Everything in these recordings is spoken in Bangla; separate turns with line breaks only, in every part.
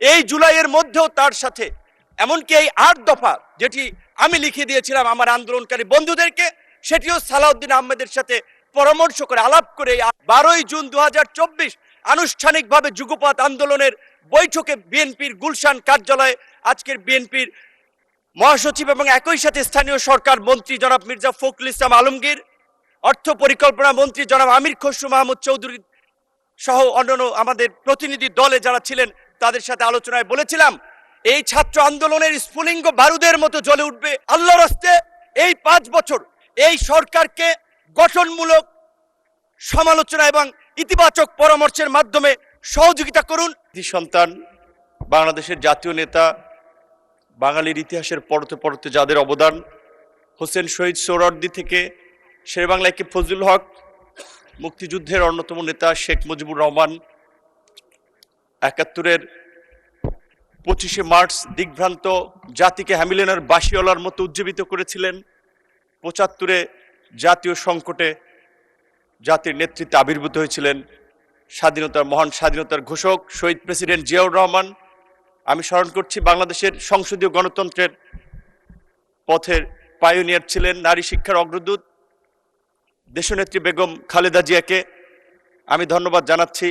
এই জুলাইয়ের মধ্যেও তার সাথে এমনকি এই 8 দফা যেটি আমি লিখে দিয়েছিলাম আমার আন্দোলনকারী বন্ধুদেরকে, সেটিও সালাউদ্দিন আহমেদের সাথে পরামর্শ করে আলাপ করে 12ই জুন 2024 আনুষ্ঠানিকভাবে যুগপৎ আন্দোলনের বৈঠকে বিএনপির গুলশান কার্যালয়ে আজকের বিএনপির মহাসচিব এবং একই সাথে স্থানীয় সরকার মন্ত্রী জনাব মির্জা ফখরুল ইসলাম আলমগীর, অর্থ পরিকল্পনা মন্ত্রী জনাব আমির খসরু মাহমুদ চৌধুরী সহ অন্যান্য আমাদের প্রতিনিধি দলে যারা ছিলেন তাদের সাথে আলোচনায় বলেছিলাম এই ছাত্র আন্দোলনের স্ফুলিঙ্গ বারুদের মতো জ্বলে উঠবে। আল্লাহর হস্তে এই 5 বছর এই সরকারকে গঠনমূলক সমালোচনা এবং ইতিবাচক পরামর্শের মাধ্যমে সহযোগিতা করুন। সন্তান, বাংলাদেশের জাতীয় নেতা, বাঙালির ইতিহাসের পরতে পরতে যাদের অবদান, হোসেন শহীদ সোহরাওয়ার্দী থেকে শেরেবাংলা কে ফজলুল হক, মুক্তিযুদ্ধের অন্যতম নেতা শেখ মুজিবুর রহমান, 71-এর 25শে মার্চ দিগ্ভ্রান্ত জাতিকে হ্যামিলেনের বাঁশিওয়ালার মতো উজ্জীবিত করেছিলেন, 75-এ জাতীয় সংকটে জাতির নেতৃত্বে আবির্ভূত হয়েছিলেন মহান স্বাধীনতার ঘোষক শহীদ প্রেসিডেন্ট জিয়াউর রহমান। আমি স্মরণ করছি বাংলাদেশের সংসদীয় গণতন্ত্রের পথের পায়োনিয়ার ছিলেন, নারী শিক্ষার অগ্রদূত দেশনেত্রী বেগম খালেদা জিয়াকে আমি ধন্যবাদ জানাচ্ছি।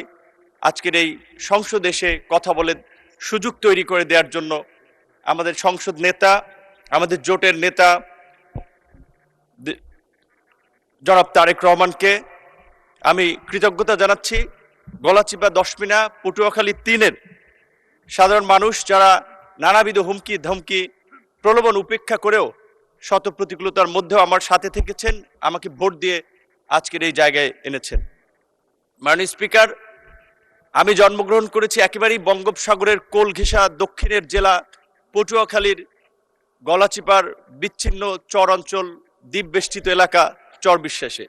আজকের এই সংসদ এসে কথা বলে সুযোগ তৈরি করে দেওয়ার জন্য আমাদের সংসদ নেতা, আমাদের জোটের নেতা জনাব তারেক রহমানকে আমি কৃতজ্ঞতা জানাচ্ছি। গলাচিপা, দশমিনা, পটুয়াখালী 3-এর সাধারণ মানুষ যারা নানাবিধ হুমকি ধমকি প্রলোভন উপেক্ষা করেও শত প্রতিকূলতার মধ্যেও আমার সাথে থেকেছেন, আমাকে ভোট দিয়ে আজকের এই জায়গায় এনেছেন। মাননীয় স্পিকার, আমি জন্মগ্রহণ করেছি একেবারেই বঙ্গোপসাগরের কোল ঘেঁষা দক্ষিণের জেলা পটুয়াখালীর গলাচিপার বিচ্ছিন্ন চর অঞ্চল, দ্বীপ বেষ্টিত এলাকা চরবিশ্বাসে।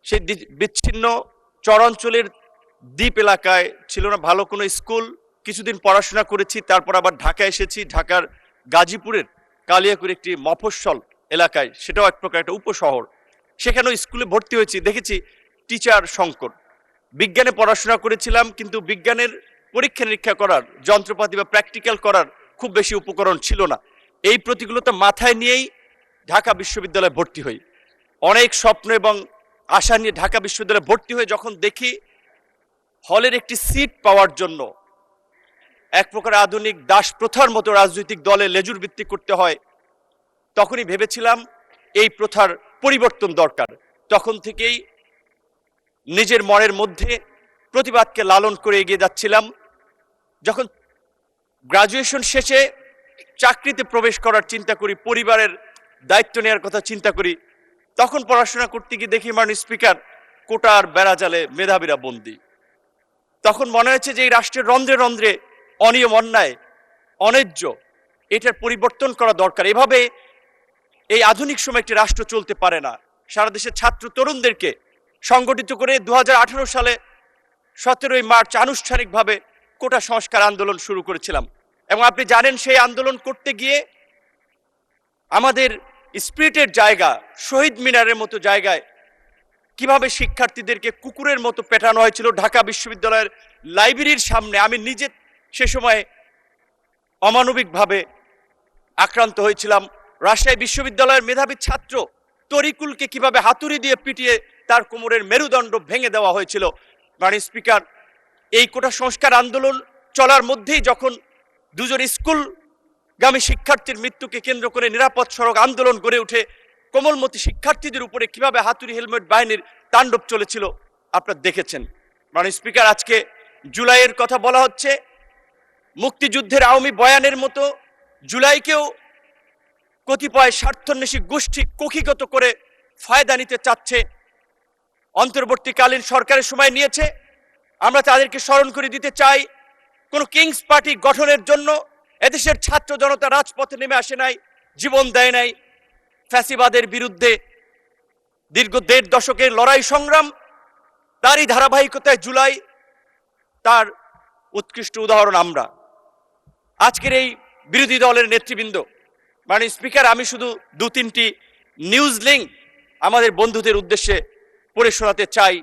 সেই বিচ্ছিন্ন চর অঞ্চলের দ্বীপ এলাকায় ছিল না ভালো কোনো স্কুল। কিছুদিন পড়াশোনা করেছি, তারপর আবার ঢাকা এসেছি। ঢাকার গাজীপুরের কালিয়াকুর একটি মফস্বল এলাকায়, সেটাও এক প্রকার একটা উপশহর, সেখানেও স্কুলে ভর্তি হয়েছি। দেখেছি টিচার সংকট। বিজ্ঞানে পড়াশোনা করেছিলাম, কিন্তু বিজ্ঞানের পরীক্ষা নিরীক্ষা করার যন্ত্রপাতি বা প্র্যাকটিক্যাল করার খুব বেশি উপকরণ ছিল না। এই প্রতিকূলতা মাথায় নিয়েই ঢাকা বিশ্ববিদ্যালয়ে ভর্তি হই। অনেক স্বপ্ন এবং আশা নিয়ে ঢাকা বিশ্ববিদ্যালয়ে ভর্তি হয়ে যখন দেখি হলের একটি সিট পাওয়ার জন্য এক প্রকার আধুনিক দাস প্রথার মতো রাজনৈতিক দলে লেজুর ভিত্তি করতে হয়, তখনই ভেবেছিলাম এই প্রথার পরিবর্তন দরকার। তখন থেকেই নিজের মনের মধ্যে প্রতিবাদকে লালন করে এগিয়ে যাচ্ছিলাম। যখন গ্রাজুয়েশন শেষে চাকরিতে প্রবেশ করার চিন্তা করি, পরিবারের দায়িত্ব নেওয়ার কথা চিন্তা করি, তখন পড়াশোনা করতে গিয়ে দেখি মাননীয় স্পিকার কোটার বেড়াজালে মেধাবীরা বন্দী। তখন মনে হয়েছে যে এই রাষ্ট্রের রন্ধ্রে রন্ধ্রে অনিয়ম, অন্যায়, অন্যায্য, এটার পরিবর্তন করা দরকার। এভাবে এই আধুনিক সময় একটি রাষ্ট্র চলতে পারে না। সারা দেশের ছাত্র তরুণদেরকে সংগঠিত করে 2018 সালে 17ই মার্চ আনুষ্ঠানিকভাবে কোটা সংস্কার আন্দোলন শুরু করেছিলাম। এবং আপনি জানেন সেই আন্দোলন করতে গিয়ে আমাদের স্পিরিটের জায়গা, শহীদ মিনারের মতো জায়গায় কিভাবে শিক্ষার্থীদেরকে কুকুরের মতো পেটানো হয়েছিল ঢাকা বিশ্ববিদ্যালয়ের লাইব্রেরির সামনে। আমি নিজে সে সময় অমানবিকভাবে আক্রান্ত হয়েছিলাম। রাজশাহী বিশ্ববিদ্যালয়ের মেধাবী ছাত্র তরিকুলকে কিভাবে হাতুড়ি দিয়ে পিটিয়ে তার কোমরের মেরুদণ্ড ভেঙে দেওয়া হয়েছিল। মাননীয় স্পিকার, এই কোটা সংস্কার আন্দোলন চলার মধ্যেই যখন দুজন স্কুলগামী শিক্ষার্থীর মৃত্যুকে কেন্দ্র করে নিরাপদ সড়ক আন্দোলন গড়ে উঠে, কোমলমতি শিক্ষার্থীদের উপরে কিভাবে হাতুড়ি হেলমেট বাহিনীর তাণ্ডব চলেছিল আপনারা দেখেছেন। মাননীয় স্পিকার, আজকে জুলাইয়ের কথা বলা হচ্ছে, মুক্তিযুদ্ধের আওয়ামী বয়ানের মতো জুলাইকেও কতিপয় স্বার্থান্বেষী গোষ্ঠী কক্ষিগত করে ফায়দা নিতে চাচ্ছে। অন্তর্বর্তীকালীন সরকারের সময় নিয়েছে, আমরা তাদেরকে স্মরণ করে দিতে চাই, কোন কিংস পার্টি গঠনের জন্য এদেশের ছাত্র জনতা রাজপথে নেমে আসে নাই, জীবন দেয় নাই। ফ্যাসিবাদের বিরুদ্ধে দীর্ঘ 1.5 দশকের লড়াই সংগ্রাম, তারই ধারাবাহিকতায় জুলাই তার উৎকৃষ্ট উদাহরণ। আমরা আজকের এই বিরোধী দলের নেতৃবৃন্দ, মাননীয় স্পিকার, আমি শুধু 2-3টি নিউজ লিঙ্ক আমাদের বন্ধুদের উদ্দেশ্যে পড়ে শোনাতে চাই,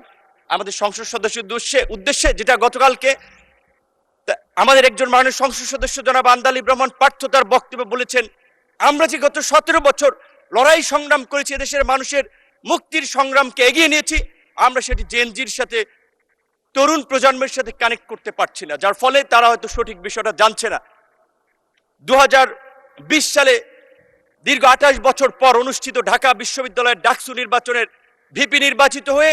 আমাদের সংসদ সদস্যের উদ্দেশ্যে, যেটা গতকালকে আমাদের একজন মাননীয় সংসদ সদস্য জনাব আন্দালিব রহমান পার্থ তার বক্তব্যে বলেছেন, আমরা যে গত 17 বছর লড়াই সংগ্রাম করেছি, দেশের মানুষের মুক্তির সংগ্রামকে এগিয়ে নিয়েছি, আমরা সেটি জেনজির সাথে, তরুণ প্রজন্মের সাথে কানেক্ট করতে পারছি না, যার ফলে তারা হয়তো সঠিক বিষয়টা জানছে না। 2020 সালে দীর্ঘ 28 বছর পর অনুষ্ঠিত ঢাকা বিশ্ববিদ্যালয়ের ডাকসু নির্বাচনের ভিপি নির্বাচিত হয়ে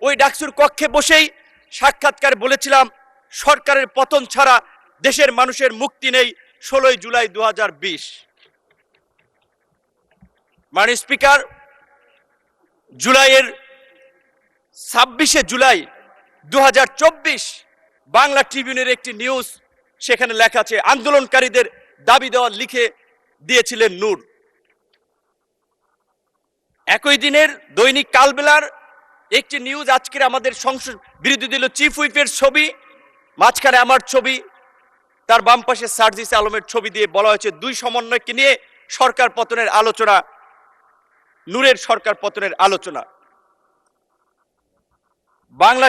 ওই ডাকসুর কক্ষে বসেই সাক্ষাৎকার বলেছিলাম, সরকারের পতন ছাড়া দেশের মানুষের মুক্তি নেই। 16 জুলাই 2020। মাননীয় স্পিকার, জুলাইয়ের 26 জুলাই 2024 বাংলা ট্রিবিউনের একটি নিউজ, সেখানে লেখা আছে আন্দোলনকারীদের দাবি দেওয়া লিখে দিয়েছিলেন নূর। একই দিনের দৈনিক কালবেলার একটি নিউজ, আজকের আমাদের সংসদ বিরোধী দল চিফ হুইপের ছবি, মাঝখানে আমার ছবি, তার বাম পাশে সার্জিস আলমের ছবি দিয়ে বলা হয়েছে দুই সমন্বয়কে নিয়ে সরকার পতনের আলোচনা, নূরের সরকার পতনের আলোচনা। Bangla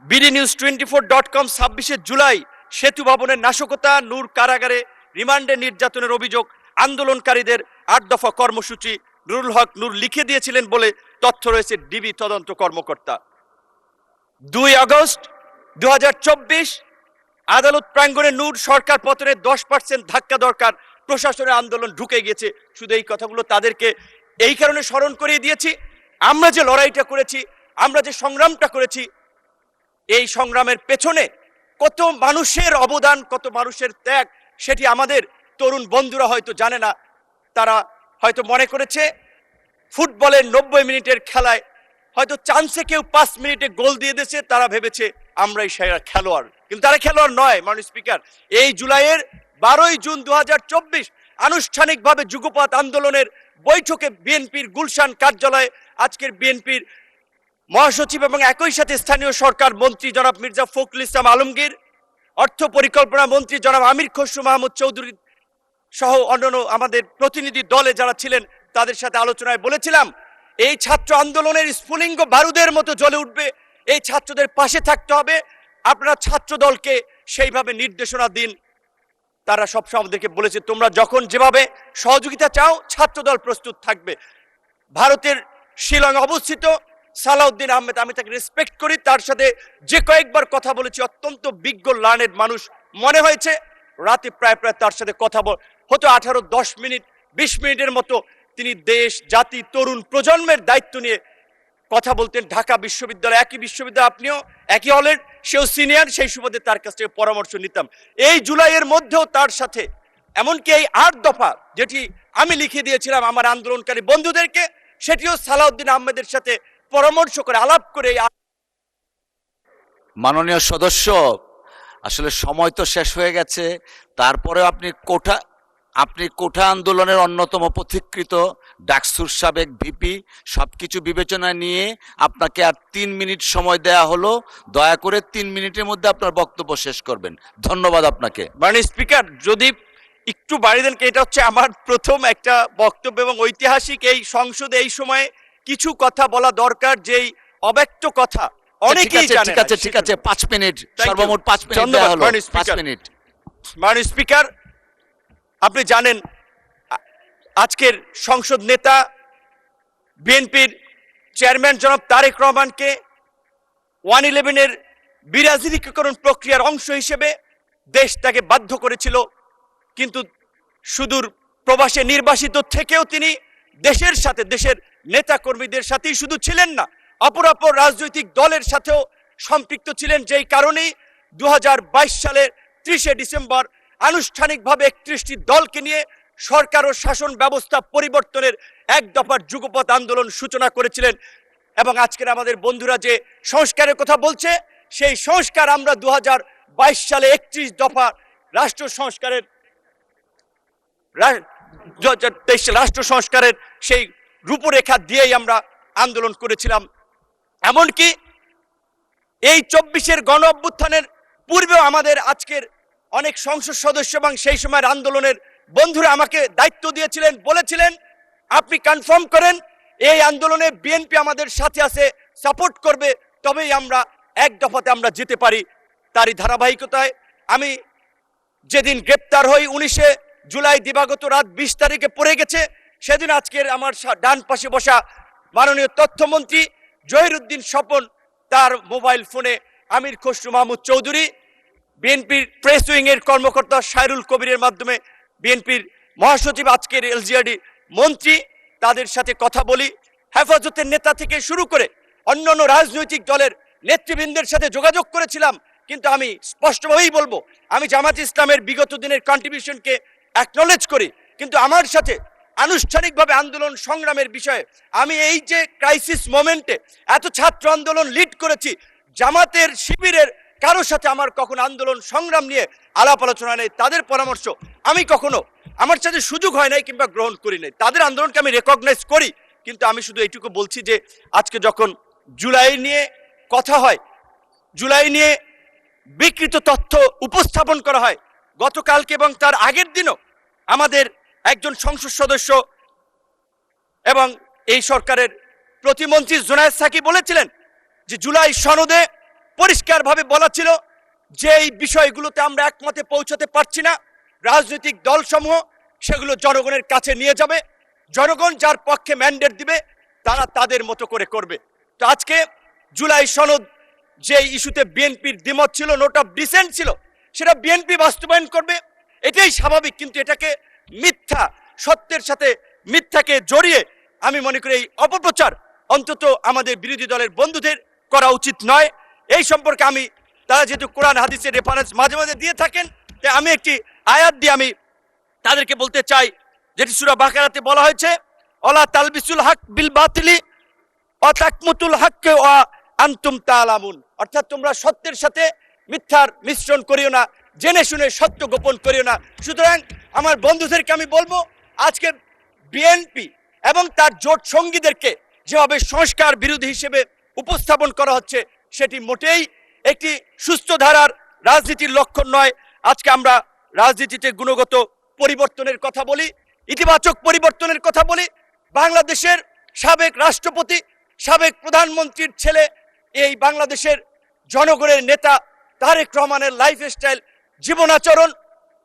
BD news 24.com 26 July সেতু ভবনের নাশকতা, নূর কারাগারে রিমান্ডে নির্যাতনের অভিযোগ, আন্দোলনকারীদের 8 দফা কর্মসূচি নুরুল হক নূর লিখে দিয়েছিলেন বলে তথ্য রয়েছে ডিবি তদন্ত কর্মকর্তা। 2 আগস্ট 2024 আদালত প্রাঙ্গণে নূর সরকার পতনের 10% ধাক্কা দরকার, প্রশাসনের আন্দোলন ঢুকে গিয়েছে। শুধু এই কথাগুলো তাদেরকে এই কারণে স্মরণ করিয়ে দিয়েছি, আমরা যে লড়াইটা করেছি, আমরা যে সংগ্রামটা করেছি, এই সংগ্রামের পেছনে কত মানুষের অবদান, কত মানুষের ত্যাগ, সেটি আমাদের তরুণ বন্ধুরা হয়তো জানে না। তারা হয়তো মনে করেছে ফুটবলের 90 মিনিটের খেলায় হয়তো চান্সে কেউ 5 মিনিটে গোল দিয়ে দিয়েছে, তারা ভেবেছে আমরাই সেরা খেলোয়াড়, কিন্তু তারা খেলোয়াড় নয়। মাননীয় স্পিকার, এই জুলাইয়ের 12 জুন 2024 আনুষ্ঠানিকভাবে যুগপৎ আন্দোলনের বৈঠকে বিএনপির গুলশান কার্যালয়ে আজকের বিএনপির মহাসচিব এবং একই সাথে স্থানীয় সরকার মন্ত্রী জনাব মির্জা ফখরুল ইসলাম আলমগীর, অর্থ পরিকল্পনা মন্ত্রী জনাব আমির খসরু মাহমুদ চৌধুরী সহ অন্যান্য আমাদের প্রতিনিধি দলে যারা ছিলেন, তাদের সাথে আলোচনায় বলেছিলাম এই ছাত্র আন্দোলনের স্ফুলিঙ্গ বারুদের মতো জ্বলে উঠবে, এই ছাত্রদের পাশে থাকতে হবে, আপনারা ছাত্র দলকে সেইভাবে নির্দেশনা দিন। তারা সবসময় আমাদেরকে বলেছে তোমরা যখন যেভাবে সহযোগিতা চাও ছাত্রদল প্রস্তুত থাকবে। ভারতের শিলং অবস্থিত সালাউদ্দিন আহমেদ, আমি তাকে রেসপেক্ট করি, তার সাথে যে কয়েকবার কথা বলেছি, অত্যন্ত বিজ্ঞ লার্নেড মানুষ মনে হয়েছে। রাতে প্রায় তার সাথে কথা হতো 10 মিনিট 20 মিনিটের মতো তিনি দেশ, জাতি, তরুণ প্রজন্মের দায়িত্ব নিয়ে কথা বলতেন। ঢাকা বিশ্ববিদ্যালয়, একই বিশ্ববিদ্যালয়, আপনিও একই হলের, সেও সিনিয়র, সেই সুবাদে তার কাছ থেকে পরামর্শ নিতাম। এই জুলাইয়ের মধ্যেও তার সাথে এমনকি এই 8 দফা যেটি আমি লিখে দিয়েছিলাম আমার আন্দোলনকারী বন্ধুদেরকে, সেটিও সালাউদ্দিন আহমেদের সাথে পরামর্শ করে আলাপ করে।
মাননীয় সদস্য, আসলে সময় তো শেষ হয়ে গেছে, তারপরে আপনি কোঠা আন্দোলনের অন্যতম পথিকৃত ডাকসুর সাবেক ভিপি, সবকিছু বিবেচনায় নিয়ে আপনাকে আর 3 মিনিট সময় দেয়া হলো। দয়া করে 3 মিনিটের মধ্যে আপনার বক্তব্য শেষ করবেন। ধন্যবাদ আপনাকে।
মাননীয় স্পিকার, যদি একটু বাড়িয়ে দেন, এটা হচ্ছে আমার প্রথম একটা বক্তব্য এবং ঐতিহাসিক এই সংসদে এই সময়ে কিছু কথা বলা দরকার, যেই অব্যক্ত কথা অনেকেই জানে না।
ঠিক আছে 5 মিনিট, সর্বমোট 5 মিনিট দেয়া হলো। 5 মিনিট।
মাননীয় স্পিকার, আপনি জানেন আজকের সংসদ নেতা বিএনপির চেয়ারম্যান জনাব তারেক রহমানকে 111-এর বিরাজনীতিকরণ প্রক্রিয়ার অংশ হিসেবে দেশ তাকে বাধ্য করেছিল, কিন্তু সুদূর প্রবাসে নির্বাসিত থেকেও তিনি দেশের সাথে, দেশের নেতা কর্মীদের সাথেই শুধু ছিলেন না, অপরাপর রাজনৈতিক দলের সাথেও সম্পৃক্ত ছিলেন। যেই কারণেই 2022 সালের 30 ডিসেম্বর আনুষ্ঠানিকভাবে 31টি দলকে নিয়ে সরকার ও শাসন ব্যবস্থা পরিবর্তনের 1 দফার যুগপৎ আন্দোলন সূচনা করেছিলেন। এবং আজকের আমাদের বন্ধুরা যে সংস্কারের কথা বলছে, সেই সংস্কার আমরা 2022 সালে 31 দফা রাষ্ট্র সংস্কারের সেই রূপরেখা দিয়েই আমরা আন্দোলন করেছিলাম। এমনকি এই 24-এর গণ অভ্যুত্থানের পূর্বেও আমাদের আজকের অনেক সংসদ সদস্য এবং সেই সময়ের আন্দোলনের বন্ধুরা আমাকে দায়িত্ব দিয়েছিলেন, বলেছিলেন আপনি কনফার্ম করেন এই আন্দোলনে বিএনপি আমাদের সাথে আছে, সাপোর্ট করবে, তবেই আমরা 1 দফাতে আমরা যেতে পারি। তারই ধারাবাহিকতায় আমি যেদিন গ্রেপ্তার হই 19 জুলাই দিবাগত রাত 20 তারিখে পড়ে গেছে, সেদিন আজকের আমার ডান পাশে বসা মাননীয় তথ্যমন্ত্রী জহিরুদ্দিন স্বপন তার মোবাইল ফোনে আমির খসরু মাহমুদ চৌধুরী, বিএনপির প্রেস উইং এর কর্মকর্তা সাইরুল কবিরের মাধ্যমে বিএনপির মহাসচিব আজকের এলজিআরডি মন্ত্রী, তাদের সাথে কথা বলি। হেফাজতের নেতা থেকে শুরু করে অন্যান্য রাজনৈতিক দলের নেতৃবৃন্দের সাথে যোগাযোগ করেছিলাম, কিন্তু আমি স্পষ্টভাবেই বলবো, আমি জামাত ইসলামের বিগত দিনের কন্ট্রিবিউশনকে অ্যাকনলেজ করি, কিন্তু আমার সাথে আনুষ্ঠানিকভাবে আন্দোলন সংগ্রামের বিষয়ে আমি এই যে ক্রাইসিস মোমেন্টে এত ছাত্র আন্দোলন লিড করেছি, জামাতের শিবিরের কারো সাথে আমার কখনো আন্দোলন সংগ্রাম নিয়ে আলাপ আলোচনা নেই। তাদের পরামর্শ আমি কখনো আমার সাথে সুযোগ হয় নাই কিংবা গ্রহণ করি নাই। তাদের আন্দোলনকে আমি রেকগনাইজ করি, কিন্তু আমি শুধু এইটুকু বলছি যে আজকে যখন জুলাই নিয়ে কথা হয়, জুলাই নিয়ে বিকৃত তথ্য উপস্থাপন করা হয়, গতকালকে এবং তার আগের দিনও আমাদের একজন সংসদ সদস্য এবং এই সরকারের প্রতিমন্ত্রী জুনায়েদ সাকি বলেছিলেন যে জুলাই সনদে পরিষ্কারভাবে বলা ছিল যে এই বিষয়গুলোতে আমরা একমতে পৌঁছাতে পারছি না, রাজনৈতিক দলসমূহ সেগুলো জনগণের কাছে নিয়ে যাবে, জনগণ যার পক্ষে ম্যান্ডেট দিবে তারা তাদের মতো করে করবে। তো আজকে জুলাই সনদ যে ইস্যুতে বিএনপির দ্বিমত ছিল, নোট অফ ডিসেন্ট ছিল, সেটা বিএনপি বাস্তবায়ন করবে, এটাই স্বাভাবিক। কিন্তু এটাকে মিথ্যা, সত্যের সাথে মিথ্যাকে জড়িয়ে আমি মনে করি এই অপপ্রচার অন্তত আমাদের বিরোধী দলের বন্ধুদের করা উচিত নয়। এই সম্পর্কে আমি, তারা যেহেতু কোরআন হাদিসের রেফারেন্স মাঝে মাঝে দিয়ে থাকেন, তাই আমি একটি আয়াত দিয়ে আমি তাদেরকে বলতে চাই, যেটি সূরা বাকারাতে বলা হয়েছে, অলা তালবিসুল হক বিল বাতিলি অতাকমুতুল হককে ওয়া আনতুম তাআলামুন, অর্থাৎ তোমরা সত্যের সাথে মিথ্যার মিশ্রণ করিও না, জেনে শুনে সত্য গোপন করিও না। সুতরাং আমার বন্ধুদেরকে আমি বলবো, আজকে বিএনপি এবং তার জোট সঙ্গীদেরকে যেভাবে সংস্কার বিরোধী হিসেবে উপস্থাপন করা হচ্ছে, সেটি মোটেই একটি সুস্থ ধারার রাজনীতির লক্ষণ নয়। আজকে আমরা রাজনীতিতে গুণগত পরিবর্তনের কথা বলি, ইতিবাচক পরিবর্তনের কথা বলি। বাংলাদেশের সাবেক রাষ্ট্রপতি, সাবেক প্রধানমন্ত্রীর ছেলে, এই বাংলাদেশের জনগণের নেতা তারেক রহমানের লাইফস্টাইল, জীবনাচরণ,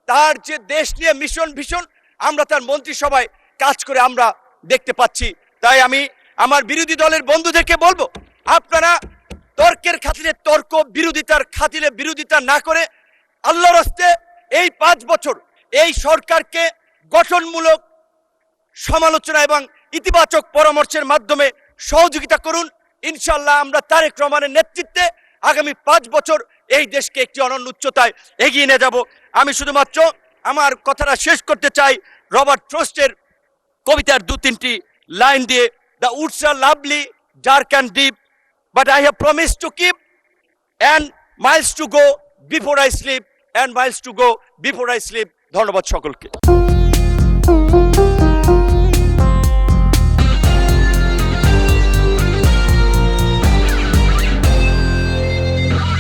তার যে দেশ নিয়ে মিশন ভীষণ, আমরা তার মন্ত্রিসভায় কাজ করে আমরা দেখতে পাচ্ছি। তাই আমি আমার বিরোধী দলের বন্ধুদেরকে বলবো, আপনারা তর্কের খাতিরে তর্ক, বিরোধিতার খাতিরে বিরোধিতা না করে আল্লাহর রাস্তে এই 5 বছর এই সরকারকে গঠনমূলক সমালোচনা এবং ইতিবাচক পরামর্শের মাধ্যমে সহযোগিতা করুন। ইনশাআল্লাহ আমরা তারেক রহমানের নেতৃত্বে আগামী 5 বছর এই দেশকে একটি অনন্য উচ্চতায় এগিয়ে নিয়ে যাব। আমি শুধুমাত্র আমার কথাটা শেষ করতে চাই রবার্ট ফ্রস্টের কবিতার 2-3টি লাইন দিয়ে, the woods are lovely, dark and deep, but I have promised to keep, and miles to go before I sleep, and miles to go before I sleep. ধন্যবাদ সকলকে।